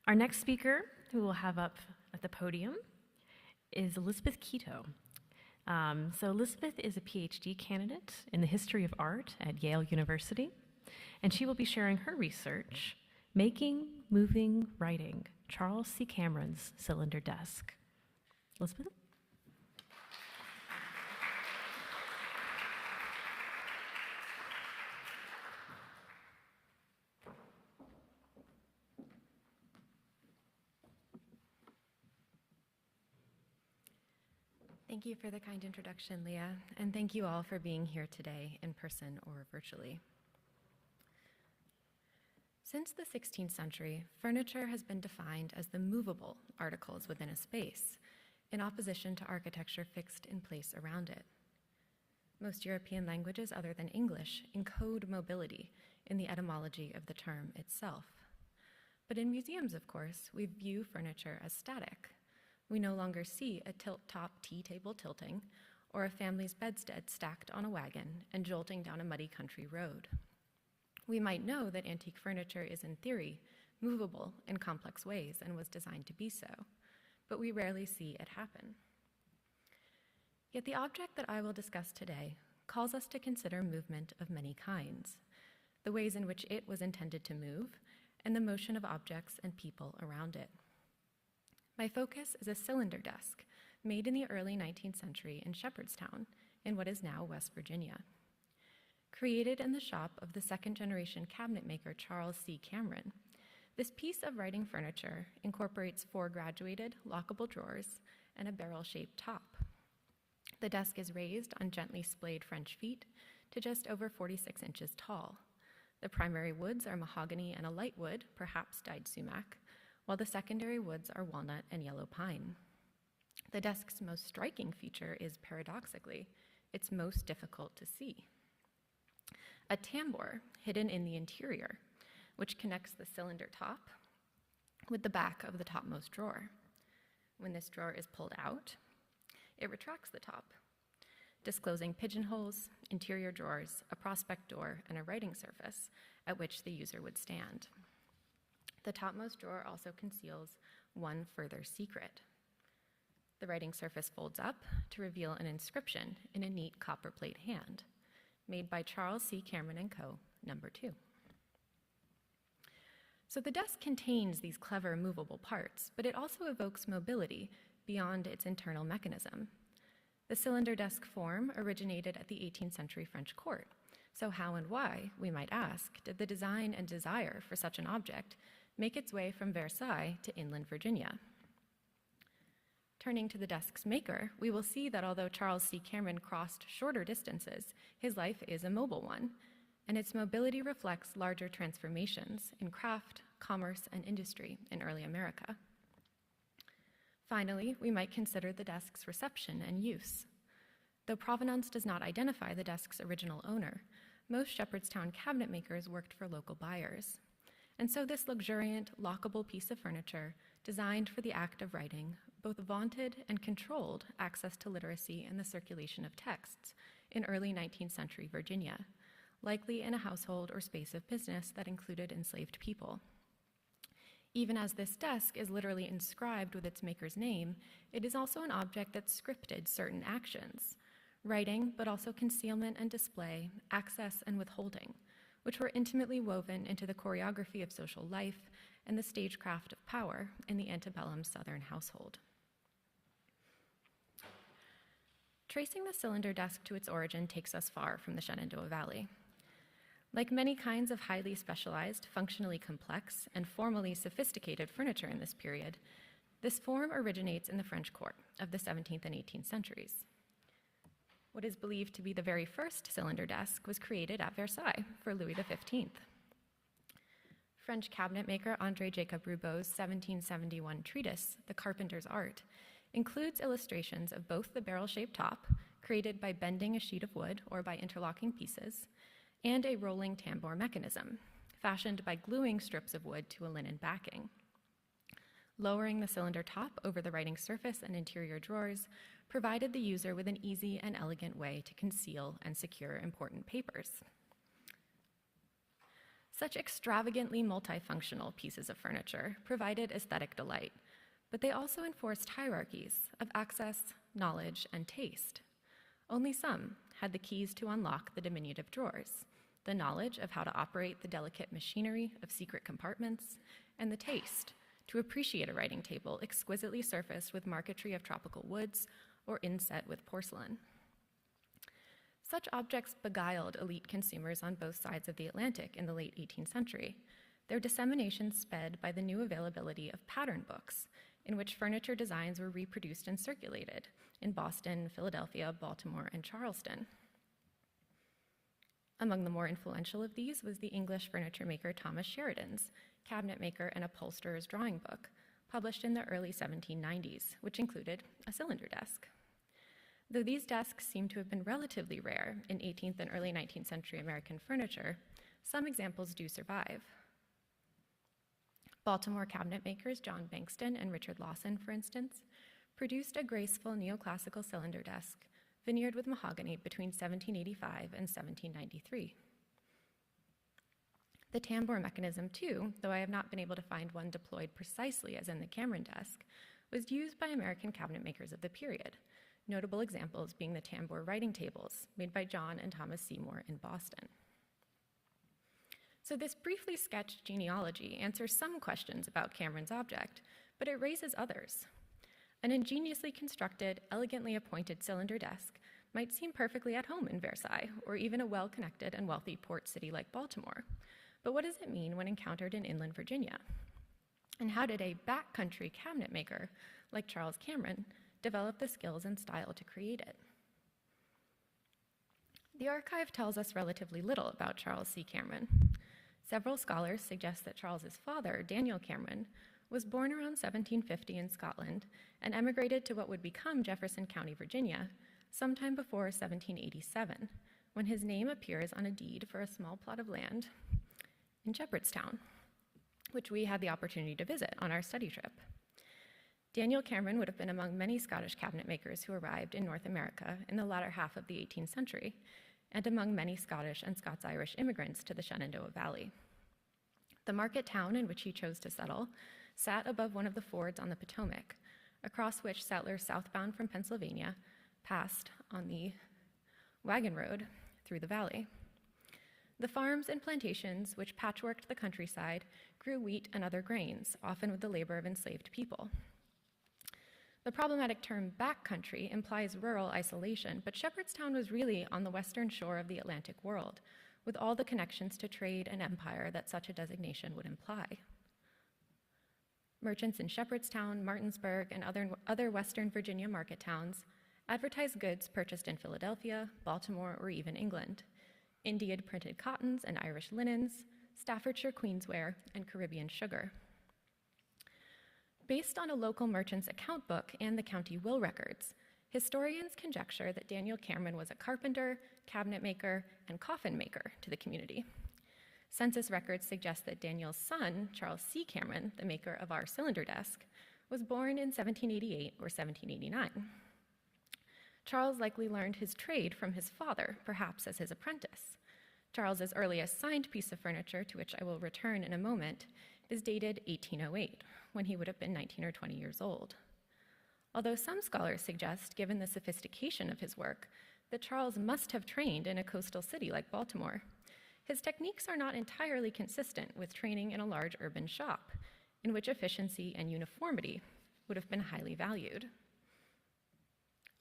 Our next speaker, who we'll have up at the podium, is Elizabeth Keto. So Elizabeth is a PhD candidate in the history of art at Yale University, and she will be sharing her research, Making, Moving, Writing, Charles C. Cameron's Cylinder Desk. Elizabeth? Thank you for the kind introduction, Leah, and thank you all for being here today in person or virtually. Since the 16th century, furniture has been defined as the movable articles within a space, in opposition to architecture fixed in place around it. Most European languages other than English encode mobility in the etymology of the term itself. But in museums, of course, we view furniture as static. We no longer see a tilt-top tea table tilting or a family's bedstead stacked on a wagon and jolting down a muddy country road. We might know that antique furniture is, in theory, movable in complex ways and was designed to be so, but we rarely see it happen. Yet the object that I will discuss today calls us to consider movement of many kinds, the ways in which it was intended to move, and the motion of objects and people around it. My focus is a cylinder desk made in the early 19th century in Shepherdstown, in what is now West Virginia. Created in the shop of the second-generation cabinet maker Charles C. Cameron, this piece of writing furniture incorporates 4 graduated, lockable drawers and a barrel-shaped top. The desk is raised on gently splayed French feet to just over 46 inches tall. The primary woods are mahogany and a light wood, perhaps dyed sumac, while the secondary woods are walnut and yellow pine. The desk's most striking feature is, paradoxically, its most difficult to see. A tambour hidden in the interior, which connects the cylinder top with the back of the topmost drawer. When this drawer is pulled out, it retracts the top, disclosing pigeonholes, interior drawers, a prospect door, and a writing surface at which the user would stand. The topmost drawer also conceals one further secret. The writing surface folds up to reveal an inscription in a neat copperplate hand, made by Charles C. Cameron & Co., No. 2. So the desk contains these clever movable parts, but it also evokes mobility beyond its internal mechanism. The cylinder desk form originated at the 18th century French court. So how and why, we might ask, did the design and desire for such an object make its way from Versailles to inland Virginia? Turning to the desk's maker, we will see that although Charles C. Cameron crossed shorter distances, his life is a mobile one, and its mobility reflects larger transformations in craft, commerce, and industry in early America. Finally, we might consider the desk's reception and use. Though provenance does not identify the desk's original owner, most Shepherdstown cabinet makers worked for local buyers. And so this luxuriant, lockable piece of furniture, designed for the act of writing, both vaunted and controlled access to literacy and the circulation of texts in early 19th century Virginia, likely in a household or space of business that included enslaved people. Even as this desk is literally inscribed with its maker's name, it is also an object that scripted certain actions, writing, but also concealment and display, access and withholding, which were intimately woven into the choreography of social life and the stagecraft of power in the antebellum Southern household. Tracing the cylinder desk to its origin takes us far from the Shenandoah Valley. Like many kinds of highly specialized, functionally complex, and formally sophisticated furniture in this period, this form originates in the French court of the 17th and 18th centuries. What is believed to be the very first cylinder desk was created at Versailles for Louis XV. French cabinet maker André Jacob Roubaud's 1771 treatise, The Carpenter's Art, includes illustrations of both the barrel-shaped top, created by bending a sheet of wood or by interlocking pieces, and a rolling tambour mechanism, fashioned by gluing strips of wood to a linen backing. Lowering the cylinder top over the writing surface and interior drawers provided the user with an easy and elegant way to conceal and secure important papers. Such extravagantly multifunctional pieces of furniture provided aesthetic delight, but they also enforced hierarchies of access, knowledge, and taste. Only some had the keys to unlock the diminutive drawers, the knowledge of how to operate the delicate machinery of secret compartments, and the taste to appreciate a writing table exquisitely surfaced with marquetry of tropical woods or inset with porcelain. Such objects beguiled elite consumers on both sides of the Atlantic in the late 18th century, their dissemination sped by the new availability of pattern books, in which furniture designs were reproduced and circulated in Boston, Philadelphia, Baltimore, and Charleston. Among the more influential of these was the English furniture maker Thomas Sheridan's Cabinet Maker and Upholsterer's Drawing Book, published in the early 1790s, which included a cylinder desk. Though these desks seem to have been relatively rare in 18th and early 19th century American furniture, some examples do survive. Baltimore cabinet makers John Bankston and Richard Lawson, for instance, produced a graceful neoclassical cylinder desk veneered with mahogany between 1785 and 1793. The tambour mechanism, too, though I have not been able to find one deployed precisely as in the Cameron desk, was used by American cabinet makers of the period, notable examples being the tambour writing tables made by John and Thomas Seymour in Boston. So this briefly sketched genealogy answers some questions about Cameron's object, but it raises others. An ingeniously constructed, elegantly appointed cylinder desk might seem perfectly at home in Versailles, or even a well-connected and wealthy port city like Baltimore. But what does it mean when encountered in inland Virginia? And how did a backcountry cabinet maker like Charles Cameron develop the skills and style to create it? The archive tells us relatively little about Charles C. Cameron. Several scholars suggest that Charles's father, Daniel Cameron, was born around 1750 in Scotland and emigrated to what would become Jefferson County, Virginia, sometime before 1787, when his name appears on a deed for a small plot of land in Shepherdstown, which we had the opportunity to visit on our study trip. Daniel Cameron would have been among many Scottish cabinet makers who arrived in North America in the latter half of the 18th century, and among many Scottish and Scots-Irish immigrants to the Shenandoah Valley. The market town in which he chose to settle sat above one of the fords on the Potomac, across which settlers southbound from Pennsylvania passed on the wagon road through the valley. The farms and plantations which patchworked the countryside grew wheat and other grains, often with the labor of enslaved people. The problematic term backcountry implies rural isolation, but Shepherdstown was really on the western shore of the Atlantic world, with all the connections to trade and empire that such a designation would imply. Merchants in Shepherdstown, Martinsburg, and other Western Virginia market towns advertised goods purchased in Philadelphia, Baltimore, or even England. Indian printed cottons and Irish linens, Staffordshire queensware, and Caribbean sugar. Based on a local merchant's account book and the county will records, historians conjecture that Daniel Cameron was a carpenter, cabinet maker, and coffin maker to the community. Census records suggest that Daniel's son, Charles C. Cameron, the maker of our cylinder desk, was born in 1788 or 1789. Charles likely learned his trade from his father, perhaps as his apprentice. Charles's earliest signed piece of furniture, to which I will return in a moment, is dated 1808, when he would have been 19 or 20 years old. Although some scholars suggest, given the sophistication of his work, that Charles must have trained in a coastal city like Baltimore, his techniques are not entirely consistent with training in a large urban shop, in which efficiency and uniformity would have been highly valued.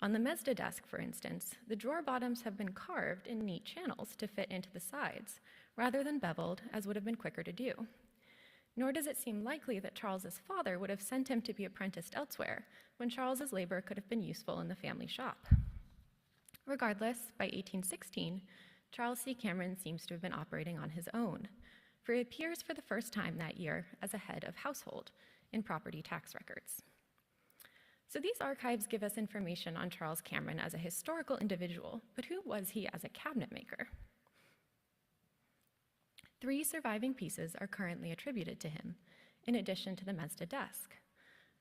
On the Mesda desk, for instance, the drawer bottoms have been carved in neat channels to fit into the sides, rather than beveled, as would have been quicker to do. Nor does it seem likely that Charles's father would have sent him to be apprenticed elsewhere, when Charles's labor could have been useful in the family shop. Regardless, by 1816, Charles C. Cameron seems to have been operating on his own, for he appears for the first time that year as a head of household in property tax records. So these archives give us information on Charles Cameron as a historical individual, but who was he as a cabinet maker? 3 surviving pieces are currently attributed to him, in addition to the Mesda desk: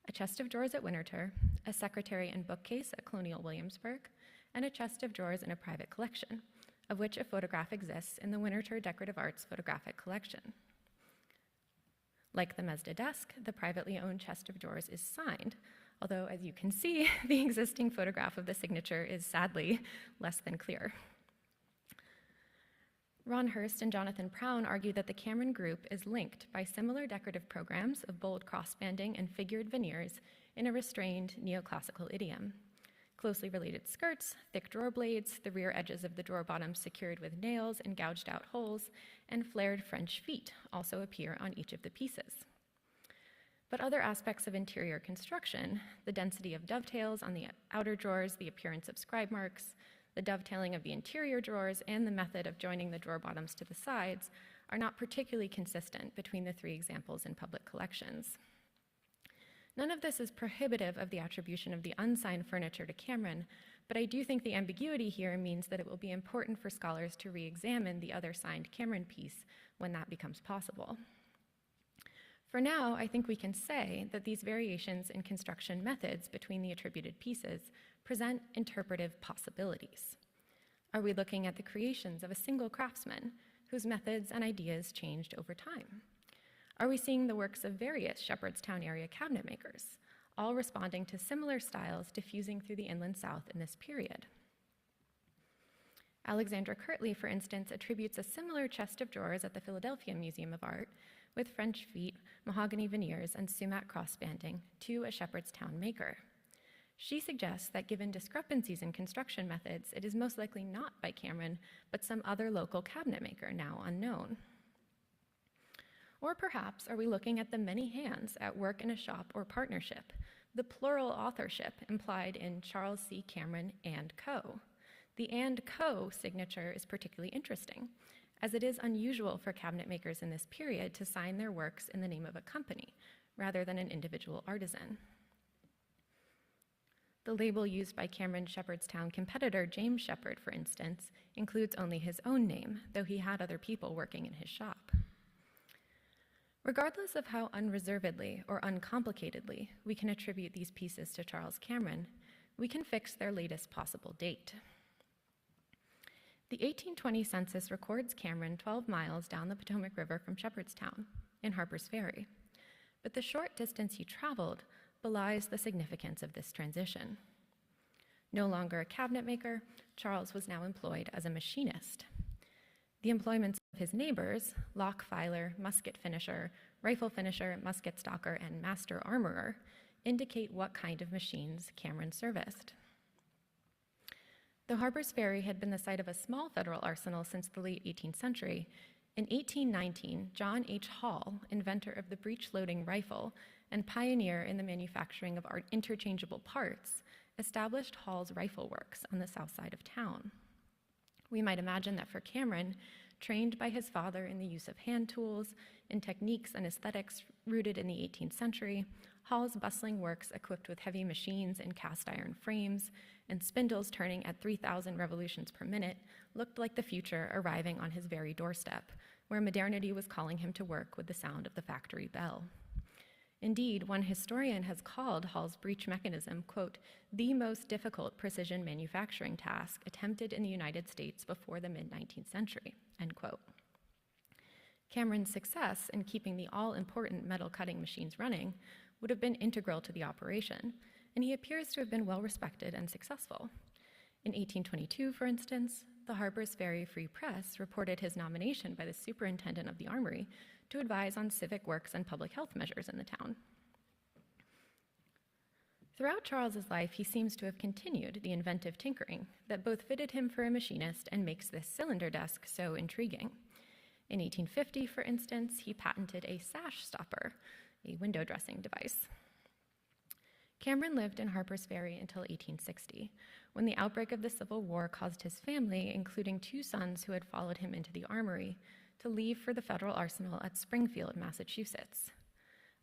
a chest of drawers at Winterthur, a secretary and bookcase at Colonial Williamsburg, and a chest of drawers in a private collection, of which a photograph exists in the Winterthur Decorative Arts photographic collection. Like the Mesda desk, the privately owned chest of drawers is signed, although as you can see, the existing photograph of the signature is sadly less than clear. Ron Hurst and Jonathan Prown argue that the Cameron group is linked by similar decorative programs of bold crossbanding and figured veneers in a restrained neoclassical idiom. Closely related skirts, thick drawer blades, the rear edges of the drawer bottoms secured with nails and gouged out holes, and flared French feet also appear on each of the pieces. But other aspects of interior construction, the density of dovetails on the outer drawers, the appearance of scribe marks, the dovetailing of the interior drawers, and the method of joining the drawer bottoms to the sides are not particularly consistent between the three examples in public collections. None of this is prohibitive of the attribution of the unsigned furniture to Cameron, but I do think the ambiguity here means that it will be important for scholars to re-examine the other signed Cameron piece when that becomes possible. For now, I think we can say that these variations in construction methods between the attributed pieces present interpretive possibilities. Are we looking at the creations of a single craftsman whose methods and ideas changed over time? Are we seeing the works of various Shepherdstown area cabinet makers, all responding to similar styles diffusing through the Inland South in this period? Alexandra Kirtley, for instance, attributes a similar chest of drawers at the Philadelphia Museum of Art with French feet, mahogany veneers, and sumac crossbanding to a Shepherdstown maker. She suggests that given discrepancies in construction methods, it is most likely not by Cameron, but some other local cabinet maker now unknown. Or perhaps are we looking at the many hands at work in a shop or partnership, the plural authorship implied in Charles C. Cameron and Co. The and Co signature is particularly interesting, as it is unusual for cabinet makers in this period to sign their works in the name of a company rather than an individual artisan. The label used by Cameron's Shepherdstown competitor, James Shepherd, for instance, includes only his own name, though he had other people working in his shop. Regardless of how unreservedly or uncomplicatedly we can attribute these pieces to Charles Cameron, we can fix their latest possible date. The 1820 census records Cameron 12 miles down the Potomac River from Shepherdstown, in Harper's Ferry, but the short distance he traveled belies the significance of this transition. No longer a cabinet maker, Charles was now employed as a machinist. The employments of his neighbors, lock filer, musket finisher, rifle finisher, musket stalker, and master armorer, indicate what kind of machines Cameron serviced. Though Harper's Ferry had been the site of a small federal arsenal since the late 18th century, in 1819, John H. Hall, inventor of the breech-loading rifle and pioneer in the manufacturing of interchangeable parts, established Hall's Rifle Works on the south side of town. We might imagine that for Cameron, trained by his father in the use of hand tools, in techniques and aesthetics rooted in the 18th century, Hall's bustling works equipped with heavy machines and cast iron frames and spindles turning at 3,000 revolutions per minute looked like the future arriving on his very doorstep, where modernity was calling him to work with the sound of the factory bell. Indeed, one historian has called Hall's breech mechanism, quote, the most difficult precision manufacturing task attempted in the United States before the mid-19th century, end quote. Cameron's success in keeping the all-important metal cutting machines running would have been integral to the operation, and he appears to have been well respected and successful. In 1822, for instance, the Harper's Ferry Free Press reported his nomination by the superintendent of the armory to advise on civic works and public health measures in the town. Throughout Charles's life, he seems to have continued the inventive tinkering that both fitted him for a machinist and makes this cylinder desk so intriguing. In 1850, for instance, he patented a sash stopper, a window dressing device. Cameron lived in Harper's Ferry until 1860, when the outbreak of the Civil War caused his family, including two sons who had followed him into the armory, to leave for the federal arsenal at Springfield, Massachusetts.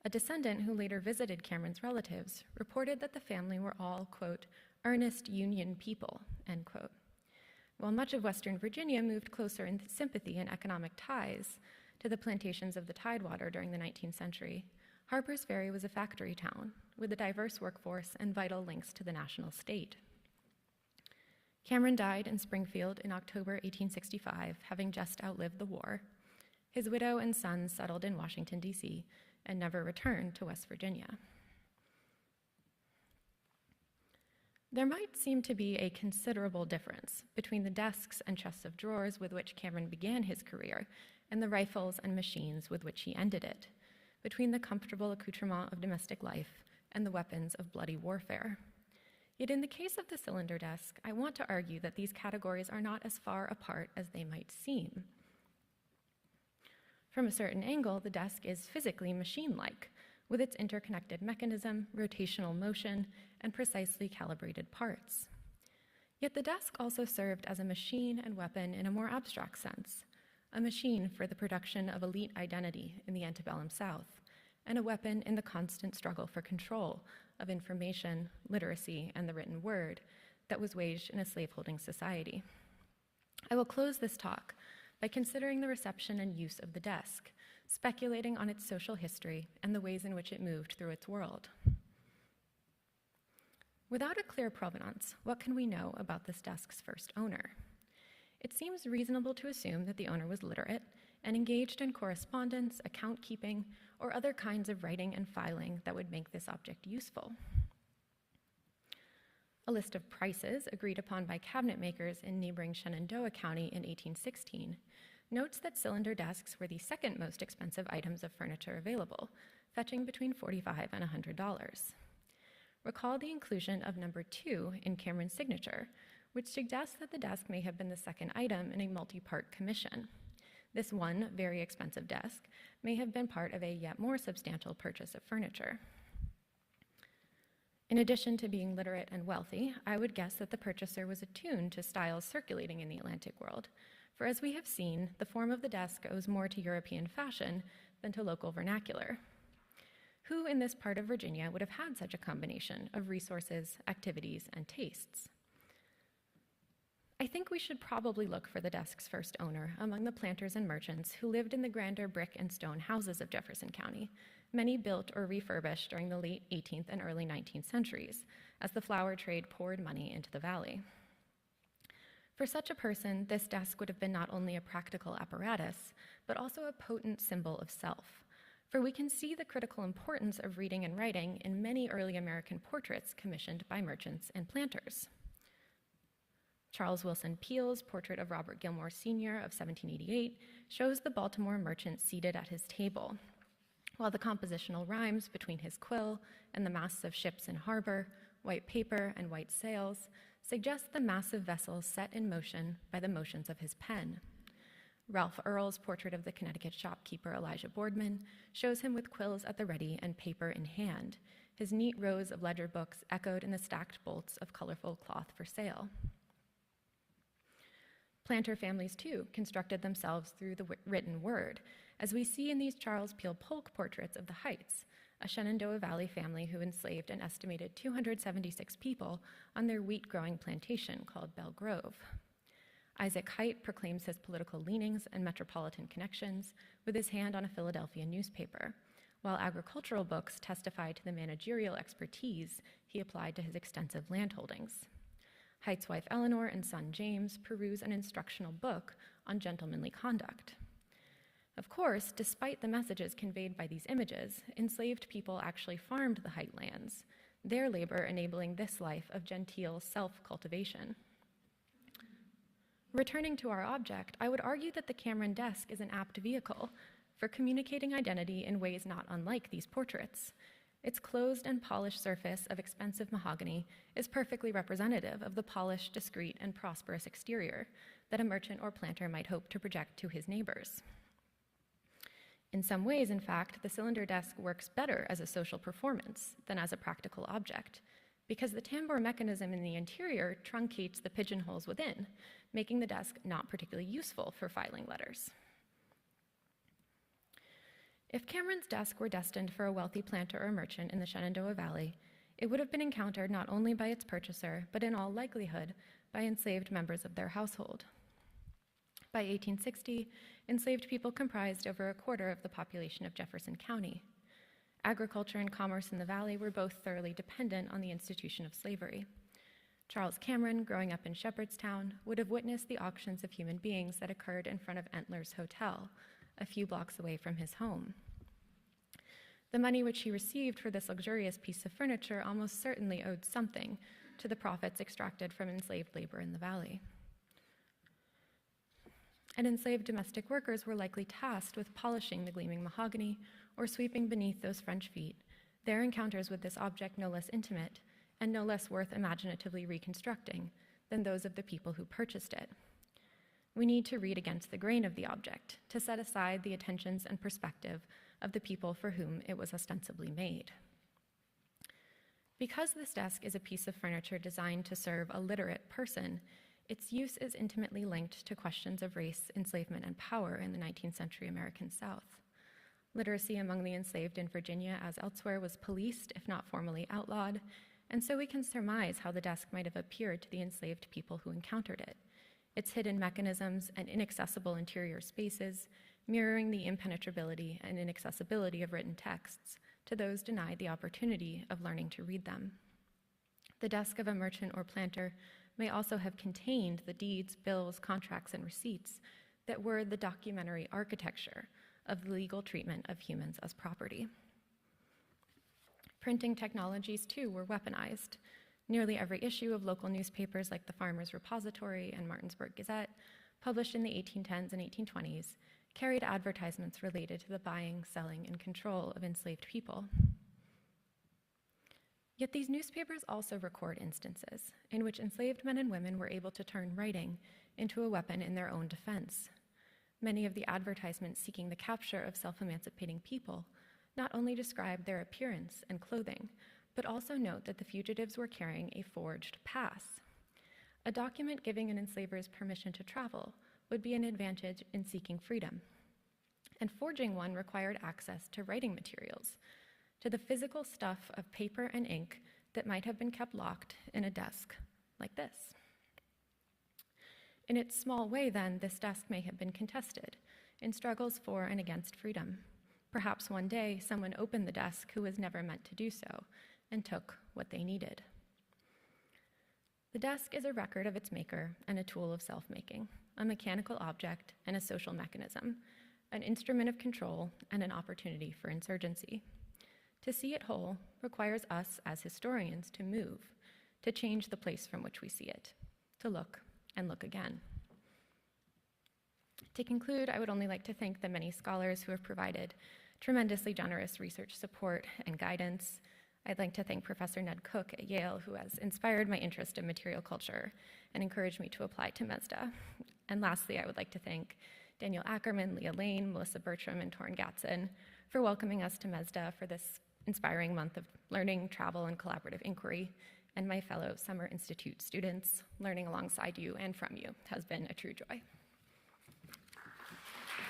A descendant who later visited Cameron's relatives reported that the family were all, quote, earnest Union people, end quote. While much of Western Virginia moved closer in sympathy and economic ties to the plantations of the Tidewater during the 19th century, Harper's Ferry was a factory town with a diverse workforce and vital links to the national state. Cameron died in Springfield in October 1865, having just outlived the war. His widow and sons settled in Washington, D.C., and never returned to West Virginia. There might seem to be a considerable difference between the desks and chests of drawers with which Cameron began his career and the rifles and machines with which he ended it, between the comfortable accoutrement of domestic life and the weapons of bloody warfare. Yet in the case of the cylinder desk, I want to argue that these categories are not as far apart as they might seem. From a certain angle, the desk is physically machine-like, with its interconnected mechanism, rotational motion, and precisely calibrated parts. Yet the desk also served as a machine and weapon in a more abstract sense, a machine for the production of elite identity in the antebellum South, and a weapon in the constant struggle for control of information, literacy, and the written word that was waged in a slaveholding society. I will close this talk by considering the reception and use of the desk, speculating on its social history and the ways in which it moved through its world. Without a clear provenance, what can we know about this desk's first owner? It seems reasonable to assume that the owner was literate and engaged in correspondence, account keeping, or other kinds of writing and filing that would make this object useful. A list of prices agreed upon by cabinet makers in neighboring Shenandoah County in 1816 notes that cylinder desks were the second most expensive items of furniture available, fetching between $45 and $100. Recall the inclusion of number 2 in Cameron's signature, which suggests that the desk may have been the second item in a multi-part commission. This one very expensive desk may have been part of a yet more substantial purchase of furniture. In addition to being literate and wealthy, I would guess that the purchaser was attuned to styles circulating in the Atlantic world, for as we have seen, the form of the desk owes more to European fashion than to local vernacular. Who in this part of Virginia would have had such a combination of resources, activities, and tastes? I think we should probably look for the desk's first owner among the planters and merchants who lived in the grander brick and stone houses of Jefferson County, many built or refurbished during the late 18th and early 19th centuries, as the flour trade poured money into the valley. For such a person, this desk would have been not only a practical apparatus, but also a potent symbol of self, for we can see the critical importance of reading and writing in many early American portraits commissioned by merchants and planters. Charles Wilson Peale's portrait of Robert Gilmore Sr. of 1788 shows the Baltimore merchant seated at his table, while the compositional rhymes between his quill and the masts of ships in harbor, white paper and white sails, suggest the massive vessels set in motion by the motions of his pen. Ralph Earl's portrait of the Connecticut shopkeeper Elijah Boardman shows him with quills at the ready and paper in hand, his neat rows of ledger books echoed in the stacked bolts of colorful cloth for sale. Planter families, too, constructed themselves through the written word, as we see in these Charles Peale Polk portraits of the Heights, a Shenandoah Valley family who enslaved an estimated 276 people on their wheat-growing plantation called Belle Grove. Isaac Height proclaims his political leanings and metropolitan connections with his hand on a Philadelphia newspaper, while agricultural books testify to the managerial expertise he applied to his extensive landholdings. Height's wife Eleanor and son James peruse an instructional book on gentlemanly conduct. Of course, despite the messages conveyed by these images, enslaved people actually farmed the Height lands, their labor enabling this life of genteel self-cultivation. Returning to our object, I would argue that the Cameron desk is an apt vehicle for communicating identity in ways not unlike these portraits. Its closed and polished surface of expensive mahogany is perfectly representative of the polished, discreet, and prosperous exterior that a merchant or planter might hope to project to his neighbors. In some ways, in fact, the cylinder desk works better as a social performance than as a practical object, because the tambour mechanism in the interior truncates the pigeonholes within, making the desk not particularly useful for filing letters. If Cameron's desk were destined for a wealthy planter or merchant in the Shenandoah Valley, it would have been encountered not only by its purchaser, but in all likelihood by enslaved members of their household. By 1860, enslaved people comprised over a quarter of the population of Jefferson County. Agriculture and commerce in the valley were both thoroughly dependent on the institution of slavery. Charles Cameron, growing up in Shepherdstown, would have witnessed the auctions of human beings that occurred in front of Entler's Hotel, a few blocks away from his home. The money which he received for this luxurious piece of furniture almost certainly owed something to the profits extracted from enslaved labor in the valley. And enslaved domestic workers were likely tasked with polishing the gleaming mahogany or sweeping beneath those French feet, their encounters with this object no less intimate and no less worth imaginatively reconstructing than those of the people who purchased it. We need to read against the grain of the object, to set aside the attentions and perspective of the people for whom it was ostensibly made. Because this desk is a piece of furniture designed to serve a literate person, its use is intimately linked to questions of race, enslavement, and power in the 19th century American South. Literacy among the enslaved in Virginia, as elsewhere, was policed, if not formally outlawed, and so we can surmise how the desk might have appeared to the enslaved people who encountered it, its hidden mechanisms and inaccessible interior spaces mirroring the impenetrability and inaccessibility of written texts to those denied the opportunity of learning to read them. The desk of a merchant or planter may also have contained the deeds, bills, contracts, and receipts that were the documentary architecture of the legal treatment of humans as property. Printing technologies, too, were weaponized. Nearly every issue of local newspapers like the Farmers' Repository and Martinsburg Gazette, published in the 1810s and 1820s, carried advertisements related to the buying, selling, and control of enslaved people. Yet these newspapers also record instances in which enslaved men and women were able to turn writing into a weapon in their own defense. Many of the advertisements seeking the capture of self-emancipating people not only describe their appearance and clothing, but also note that the fugitives were carrying a forged pass. A document giving an enslaver's permission to travel would be an advantage in seeking freedom. And forging one required access to writing materials, to the physical stuff of paper and ink that might have been kept locked in a desk like this. In its small way, then, this desk may have been contested in struggles for and against freedom. Perhaps one day someone opened the desk who was never meant to do so and took what they needed. The desk is a record of its maker and a tool of self-making, a mechanical object and a social mechanism, an instrument of control and an opportunity for insurgency. To see it whole requires us as historians to move, to change the place from which we see it, to look and look again. To conclude, I would only like to thank the many scholars who have provided tremendously generous research support and guidance. I'd like to thank Professor Ned Cook at Yale, who has inspired my interest in material culture and encouraged me to apply to MESDA. And lastly, I would like to thank Daniel Ackerman, Leah Lane, Melissa Bertram, and Torrin Gatson for welcoming us to MESDA for this inspiring month of learning, travel, and collaborative inquiry. And my fellow Summer Institute students, learning alongside you and from you has been a true joy.